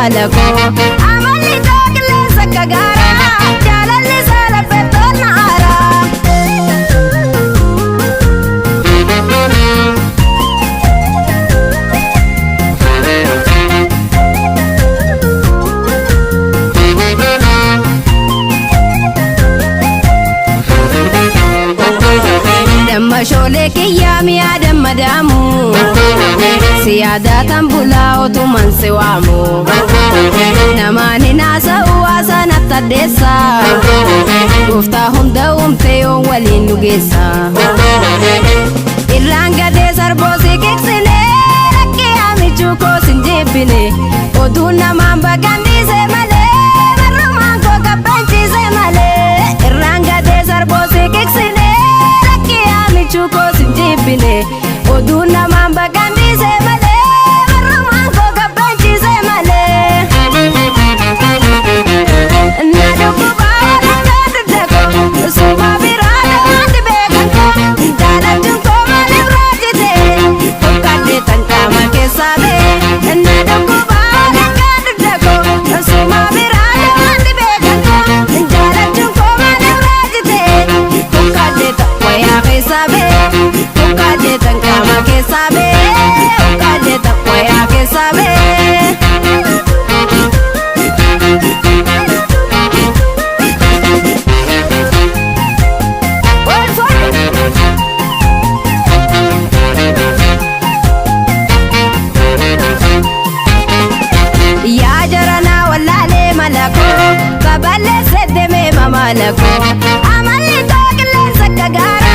malako amalli qilleensa kagaara jaalalli salaphee tolna ara. Damma shoolee kiyyaa mi'a damma daamu siyaada tambulaa otuman si waamu namaani naasa'u haasaan attaddeessa gooftaa hunda uumtee yoo waliin nu geessa irraan gadee sarboo si keeksine rakkee haamichuu koo sin jebbine oduun namaan baqandiise malee barrumaan koo qabbanchiise malee irraan gadee sarboo si keeksine rakkee haamichuu koo sin jebbine oduun namaan baqandiise malee barrumaan koo qabbanchiise malee na dhukkubaa na duddako suuma biraa dhawaatti beekan koo jaalachuun koo maaliif raajite fokkadhee tan qaama keessaa bee na dhukkubaa na duddako suuma biraa dhawaatti beekan koo jaalachuun koo maaliif raajite fokkadhee tan wayaa keessaa bee fokkadhee tan qaama keessaa bee fokkadhee tan wayaa keessaa bee. Yaa jaranaa wallaalee malakoo kabalee seddemee mamalakoo amalli koo qilleensa kagaara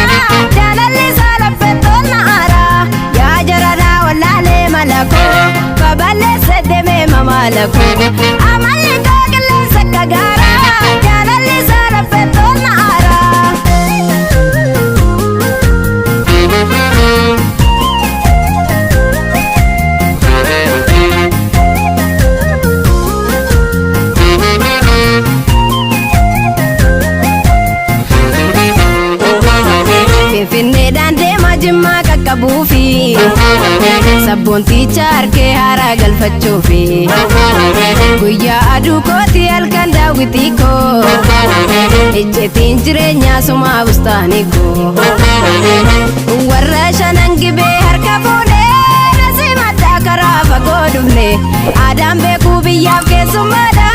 jaalalli salaphee tolna ara. Yaa jaranaa wallaalee malakoo kabalee seddemee mamalakoo amalli koo qilleensa kagaara jaalalli salaphee tolna ara. Finfinneedhaan deema jimmaa qaqqabuufi sabboonticha harkee haaraa galfachuufi guyyaa aduu kooti halkan daawwitii koo ejjetiin jireenyaa sumaa bustaanii koo warra shanan gibee harka fuudhee nasi maddaa karaa fagoo dhufne aadaan beekuu biyyaaf keessummaadha